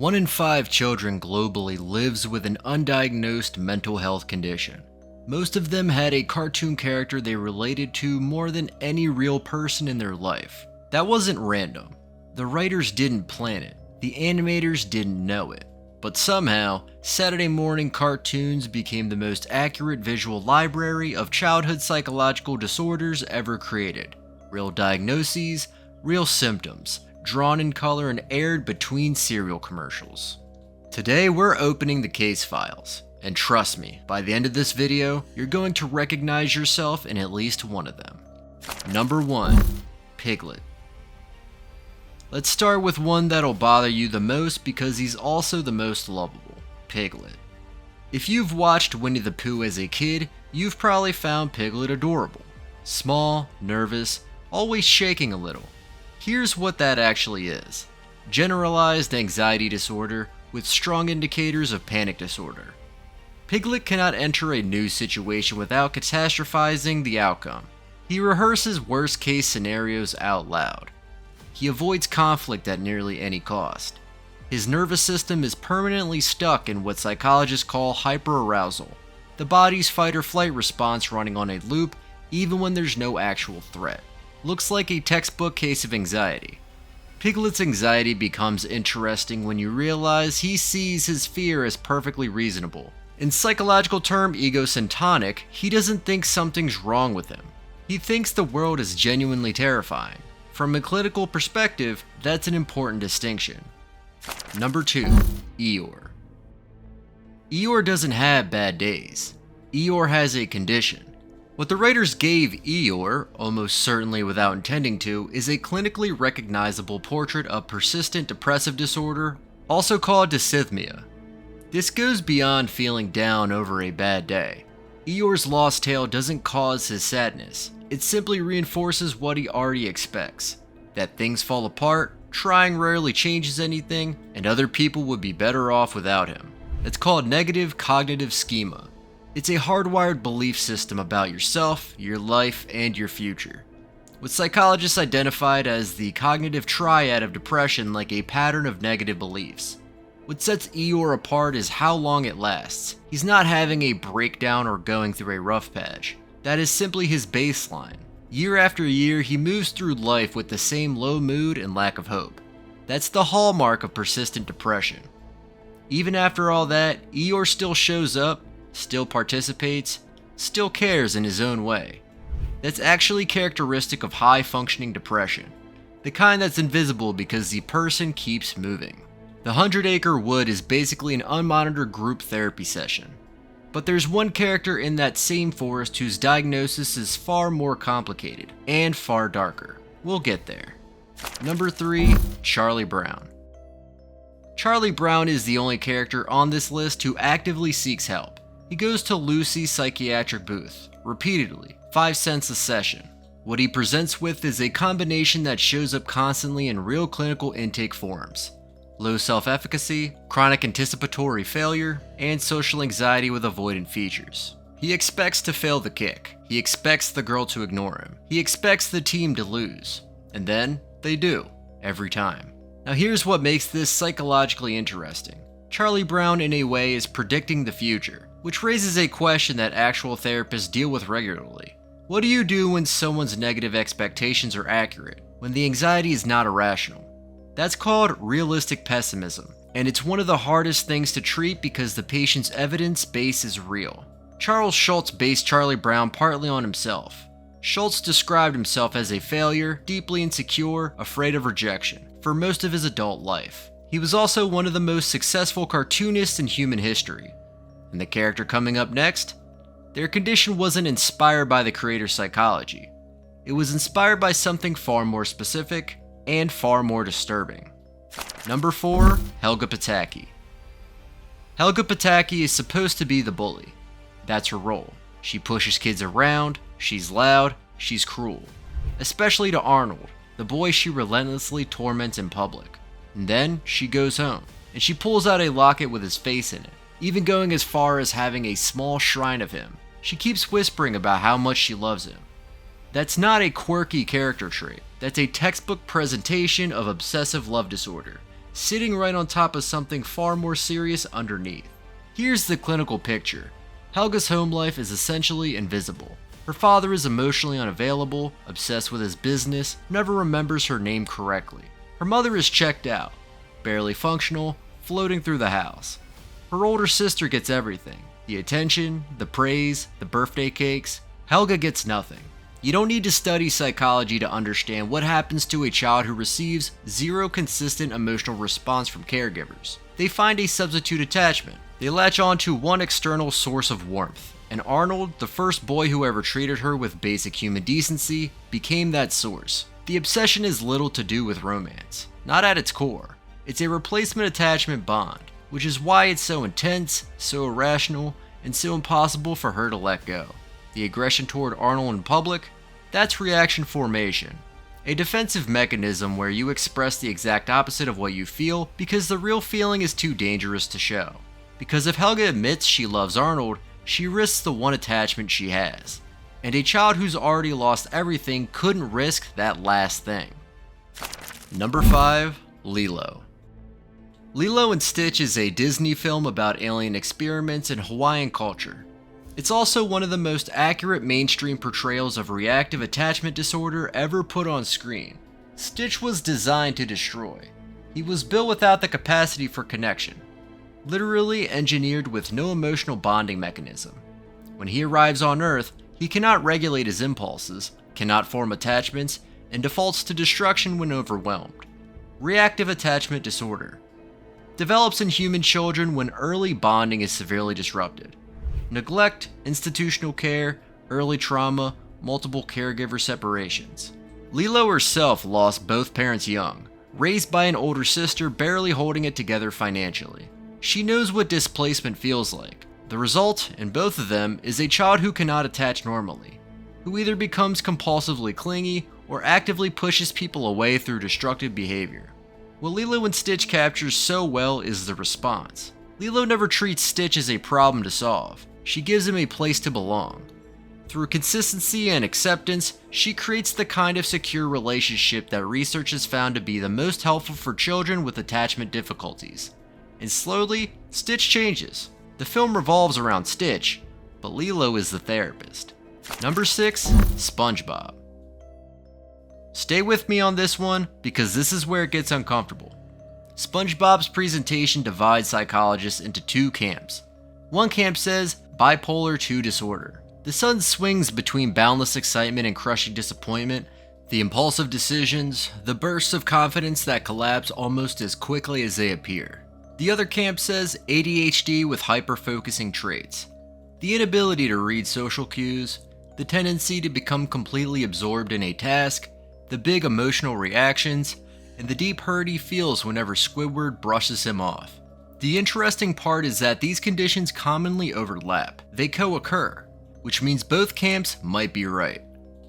1 in 5 children globally lives with an undiagnosed mental health condition. Most of them had a cartoon character they related to more than any real person in their life. That wasn't random. The writers didn't plan it. The animators didn't know it. But somehow, Saturday morning cartoons became the most accurate visual library of childhood psychological disorders ever created. Real diagnoses, real symptoms, drawn in color and aired between cereal commercials. Today we're opening the case files, and trust me, by the end of this video, you're going to recognize yourself in at least one of them. Number 1. Piglet. Let's start with one that'll bother you the most because he's also the most lovable, Piglet. If you've watched Winnie the Pooh as a kid, you've probably found Piglet adorable. Small, nervous, always shaking a little. Here's what that actually is. Generalized anxiety disorder with strong indicators of panic disorder. Piglet cannot enter a new situation without catastrophizing the outcome. He rehearses worst-case scenarios out loud. He avoids conflict at nearly any cost. His nervous system is permanently stuck in what psychologists call hyperarousal, the body's fight-or-flight response running on a loop even when there's no actual threat. Looks like a textbook case of anxiety. Piglet's anxiety becomes interesting when you realize he sees his fear as perfectly reasonable. In psychological term egosyntonic, he doesn't think something's wrong with him. He thinks the world is genuinely terrifying. From a clinical perspective, that's an important distinction. Number 2. Eeyore. Eeyore doesn't have bad days. Eeyore has a condition. What the writers gave Eeyore, almost certainly without intending to, is a clinically recognizable portrait of persistent depressive disorder, also called Dysthymia. This goes beyond feeling down over a bad day. Eeyore's lost tail doesn't cause his sadness. It simply reinforces what he already expects. That things fall apart, trying rarely changes anything, and other people would be better off without him. It's called negative cognitive schema. It's a hardwired belief system about yourself, your life, and your future. What psychologists identified as the cognitive triad of depression, like a pattern of negative beliefs. What sets Eeyore apart is how long it lasts. He's not having a breakdown or going through a rough patch. That is simply his baseline. Year after year, he moves through life with the same low mood and lack of hope. That's the hallmark of persistent depression. Even after all that, Eeyore still shows up, still participates, still cares in his own way. That's actually characteristic of high-functioning depression, the kind that's invisible because the person keeps moving. The 100-Acre Wood is basically an unmonitored group therapy session. But there's one character in that same forest whose diagnosis is far more complicated and far darker. We'll get there. Number 3. Charlie Brown. Charlie Brown is the only character on this list who actively seeks help. He goes to Lucy's psychiatric booth, repeatedly, 5 cents a session. What he presents with is a combination that shows up constantly in real clinical intake forms. Low self-efficacy, chronic anticipatory failure, and social anxiety with avoidant features. He expects to fail the kick. He expects the girl to ignore him. He expects the team to lose. And then, they do. Every time. Now here's what makes this psychologically interesting. Charlie Brown in a way is predicting the future, which raises a question that actual therapists deal with regularly. What do you do when someone's negative expectations are accurate, when the anxiety is not irrational? That's called realistic pessimism, and it's one of the hardest things to treat because the patient's evidence base is real. Charles Schulz based Charlie Brown partly on himself. Schulz described himself as a failure, deeply insecure, afraid of rejection, for most of his adult life. He was also one of the most successful cartoonists in human history. And the character coming up next? Their condition wasn't inspired by the creator's psychology. It was inspired by something far more specific, and far more disturbing. Number 4. Helga Pataki. Helga Pataki is supposed to be the bully. That's her role. She pushes kids around, she's loud, she's cruel. Especially to Arnold, the boy she relentlessly torments in public. And then she goes home, and she pulls out a locket with his face in it, even going as far as having a small shrine of him. She keeps whispering about how much she loves him. That's not a quirky character trait. That's a textbook presentation of obsessive love disorder. sitting right on top of something far more serious underneath. Here's the clinical picture. Helga's home life is essentially invisible. Her father is emotionally unavailable, obsessed with his business, never remembers her name correctly. Her mother is checked out, barely functional, floating through the house. Her older sister gets everything. The attention, the praise, the birthday cakes. Helga gets nothing. You don't need to study psychology to understand what happens to a child who receives zero consistent emotional response from caregivers. They find a substitute attachment. They latch on to one external source of warmth. And Arnold, the first boy who ever treated her with basic human decency, became that source. The obsession is little to do with romance, not at its core. It's a replacement attachment bond, which is why it's so intense, so irrational, and so impossible for her to let go. The aggression toward Arnold in public? That's reaction formation. A defensive mechanism where you express the exact opposite of what you feel because the real feeling is too dangerous to show. Because if Helga admits she loves Arnold, she risks the one attachment she has. And a child who's already lost everything couldn't risk that last thing. Number 5. Lilo. Lilo and Stitch is a Disney film about alien experiments in Hawaiian culture. It's also one of the most accurate mainstream portrayals of reactive attachment disorder ever put on screen. Stitch was designed to destroy. He was built without the capacity for connection. Literally engineered with no emotional bonding mechanism. When he arrives on Earth, he cannot regulate his impulses, cannot form attachments, and defaults to destruction when overwhelmed. Reactive attachment disorder. Develops in human children when early bonding is severely disrupted. Neglect, institutional care, early trauma, multiple caregiver separations. Lilo herself lost both parents young, raised by an older sister barely holding it together financially. She knows what displacement feels like. The result, in both of them, is a child who cannot attach normally, who either becomes compulsively clingy or actively pushes people away through destructive behavior. What Lilo and Stitch captures so well is the response. Lilo never treats Stitch as a problem to solve. She gives him a place to belong. Through consistency and acceptance, she creates the kind of secure relationship that research has found to be the most helpful for children with attachment difficulties. And slowly, Stitch changes. The film revolves around Stitch, but Lilo is the therapist. Number 6. SpongeBob. Stay with me on this one, because this is where it gets uncomfortable. SpongeBob's presentation divides psychologists into two camps. One camp says, Bipolar 2 disorder. The son swings between boundless excitement and crushing disappointment, the impulsive decisions, the bursts of confidence that collapse almost as quickly as they appear. The other camp says ADHD with hyper-focusing traits. The inability to read social cues, the tendency to become completely absorbed in a task, the big emotional reactions, and the deep hurt he feels whenever Squidward brushes him off. The interesting part is that these conditions commonly overlap. They co-occur, which means both camps might be right.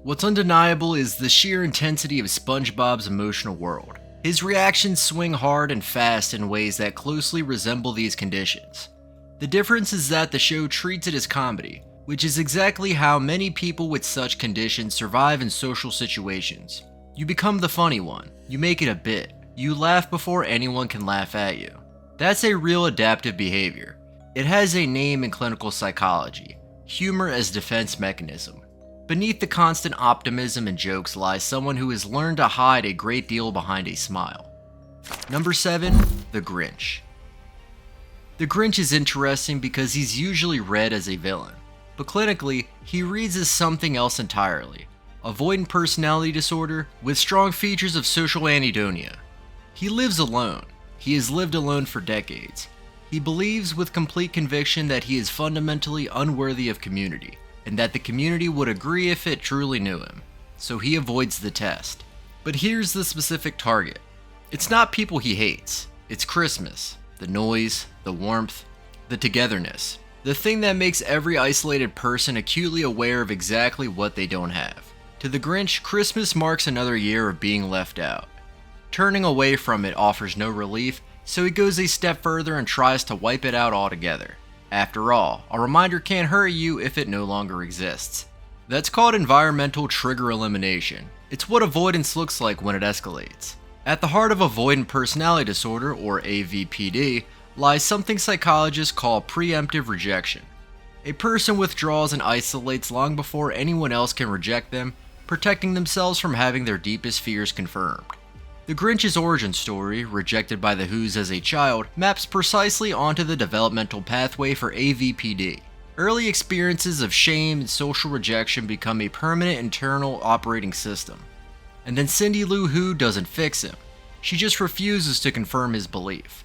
What's undeniable is the sheer intensity of SpongeBob's emotional world. His reactions swing hard and fast in ways that closely resemble these conditions. The difference is that the show treats it as comedy, which is exactly how many people with such conditions survive in social situations. You become the funny one, you make it a bit, you laugh before anyone can laugh at you. That's a real adaptive behavior. It has a name in clinical psychology, humor as defense mechanism. Beneath the constant optimism and jokes lies someone who has learned to hide a great deal behind a smile. Number 7. The Grinch. The Grinch is interesting because he's usually read as a villain, but clinically, he reads as something else entirely. Avoidant personality disorder with strong features of social anhedonia. He lives alone. He has lived alone for decades. He believes with complete conviction that he is fundamentally unworthy of community, and that the community would agree if it truly knew him, so he avoids the test. But here's the specific target. It's not people he hates, it's Christmas, the noise, the warmth, the togetherness, the thing that makes every isolated person acutely aware of exactly what they don't have. To the Grinch, Christmas marks another year of being left out. Turning away from it offers no relief, so he goes a step further and tries to wipe it out altogether. After all, a reminder can't hurt you if it no longer exists. That's called environmental trigger elimination. It's what avoidance looks like when it escalates. At the heart of avoidant personality disorder, or AvPD, lies something psychologists call preemptive rejection. A person withdraws and isolates long before anyone else can reject them, protecting themselves from having their deepest fears confirmed. The Grinch's origin story, rejected by the Who's as a child, maps precisely onto the developmental pathway for AvPD. Early experiences of shame and social rejection become a permanent internal operating system. And then Cindy Lou Who doesn't fix him. She just refuses to confirm his belief.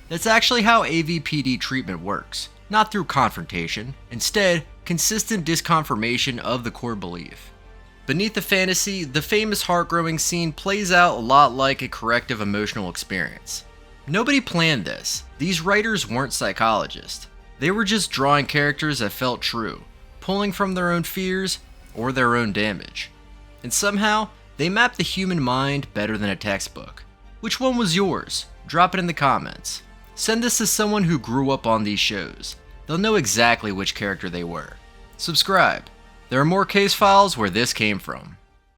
That's actually how AvPD treatment works, not through confrontation, instead, consistent disconfirmation of the core belief. Beneath the fantasy, the famous heart-growing scene plays out a lot like a corrective emotional experience. Nobody planned this. These writers weren't psychologists. They were just drawing characters that felt true, pulling from their own fears or their own damage. And somehow, they mapped the human mind better than a textbook. Which one was yours? Drop it in the comments. Send this to someone who grew up on these shows. They'll know exactly which character they were. Subscribe. There are more case files where this came from.